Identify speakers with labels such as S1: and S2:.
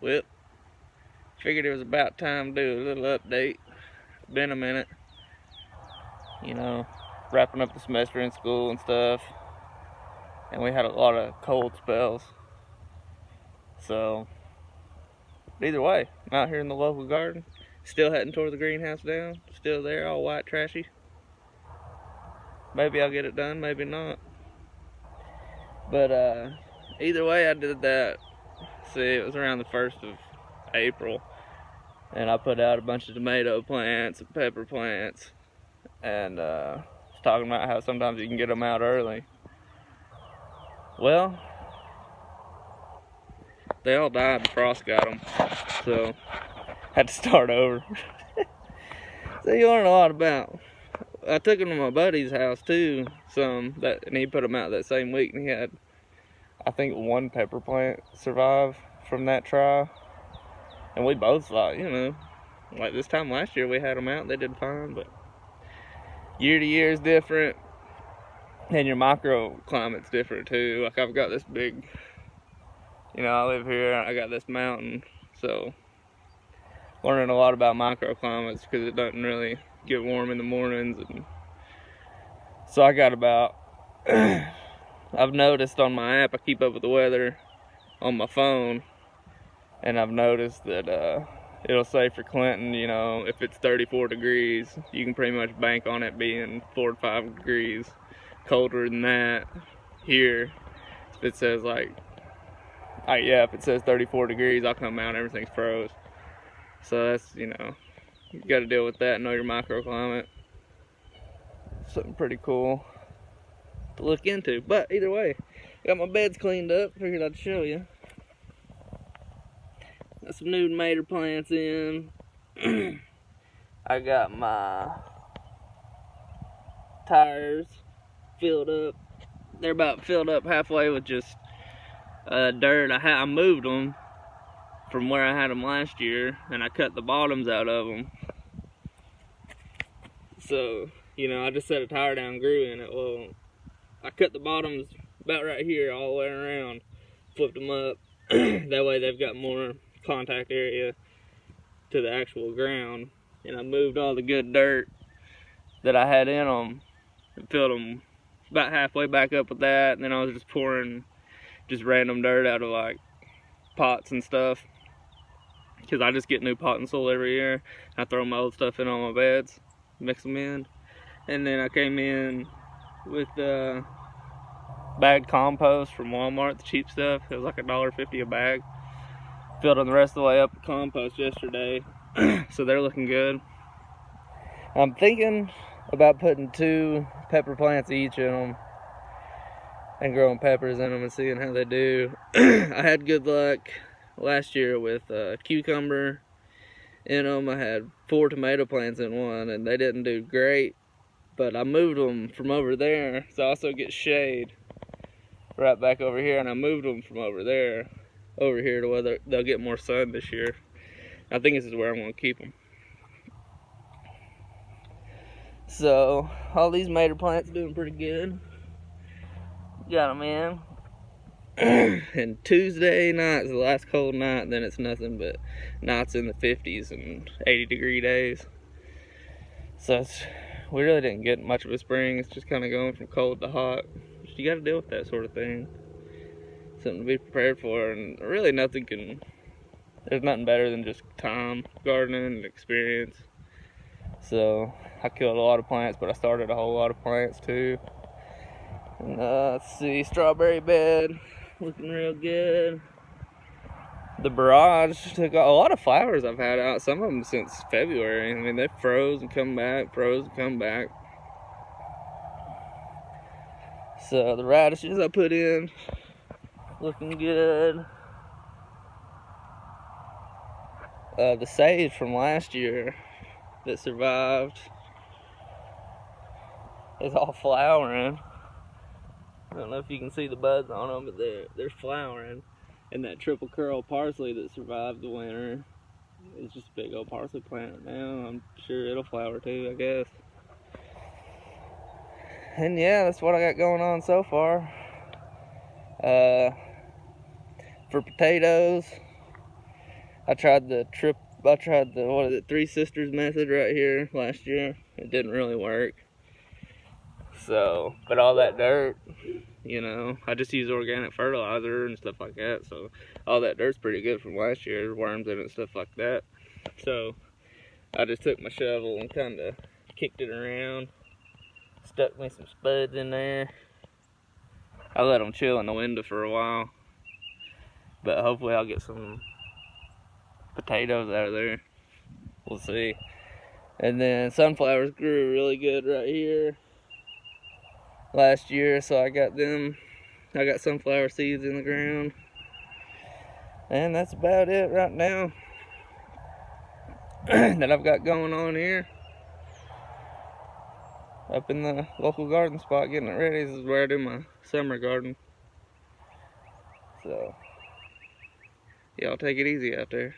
S1: Well, figured it was about time to do a little update. Been a minute, you know, wrapping up the semester in school and stuff. And we had a lot of cold spells. So, either way, I'm out here in the local garden. Still hadn't tore the greenhouse down. Still there, all white trashy. Maybe I'll get it done, maybe not. But either way, I did that. See, it was around the 1st of April. And I put out a bunch of tomato plants and pepper plants. And was talking about how sometimes you can get them out early. Well, they all died. The frost got them. So, had to start over. So you learn a lot about. I took them to my buddy's house too, and he put them out that same week, and he had, I think, one pepper plant survive from that try. And we both thought, like this time last year we had them out, they did fine, but year to year is different, and your microclimate's different too. Like I've got this big, I live here, I got this mountain, so learning a lot about microclimates because it doesn't really get warm in the mornings. And so I got about, I've noticed on my app, I keep up with the weather on my phone, and I've noticed that it'll say for Clinton, if it's 34 degrees, you can pretty much bank on it being 4 to 5 degrees colder than that. Here, if it says if it says 34 degrees, I'll come out and everything's froze. So that's, you got to deal with that and know your microclimate. Something pretty cool to look into. But either way, got my beds cleaned up. Figured I'd show you. Got some new tomato plants in. I got my tires filled up. They're about filled up halfway with just dirt. I moved them from where I had them last year, and I cut the bottoms out of them. So, I just set a tire down, grew in it. Well, I cut the bottoms about right here all the way around, flipped them up. That way they've got more contact area to the actual ground. And I moved all the good dirt that I had in them and filled them about halfway back up with that. And then I was just pouring just random dirt out of like pots and stuff, because I just get new pot and soil every year. I throw my old stuff in on my beds, mix them in, and then I came in with bagged compost from Walmart, the cheap stuff. It was like $1.50 a bag. Filled them the rest of the way up with compost yesterday, so they're looking good. I'm thinking about putting 2 pepper plants each in them and growing peppers in them and seeing how they do. I had good luck last year with cucumber in them. I had 4 tomato plants in one, and they didn't do great, but I moved them from over there, so I also get shade right back over here, and I moved them from over there over here to where they'll get more sun this year. I think this is where I'm going to keep them. So all these tomato plants doing pretty good. Got them in. And Tuesday night is the last cold night, then it's nothing but nights in the 50s and 80-degree days. So we really didn't get much of a spring. It's just kind of going from cold to hot. You got to deal with that sort of thing. Something to be prepared for, and really there's nothing better than just time gardening and experience. So I killed a lot of plants, but I started a whole lot of plants too. And let's see, strawberry bed looking real good. The barrage took a lot of flowers I've had out, some of them since February. I mean, they froze and come back, froze and come back. So the radishes I put in, looking good. The sage from last year that survived is all flowering. I don't know if you can see the buds on them, but they're flowering. And that triple curl parsley that survived the winter is just a big old parsley plant now. I'm sure it'll flower too, I guess. And yeah, that's what I got going on so far. For potatoes, I tried the what is it, Three Sisters method right here last year. It didn't really work. So, but all that dirt, you know, I just use organic fertilizer and stuff like that. So all that dirt's pretty good from last year, worms in it and stuff like that. So I just took my shovel and kind of kicked it around, stuck me some spuds in there. I let them chill in the window for a while, but hopefully I'll get some potatoes out of there. We'll see. And then sunflowers grew really good right here last year, so I got sunflower seeds in the ground. And that's about it right now that I've got going on here. Up in the local garden spot getting it ready. This is where I do my summer garden. So, y'all take it easy out there.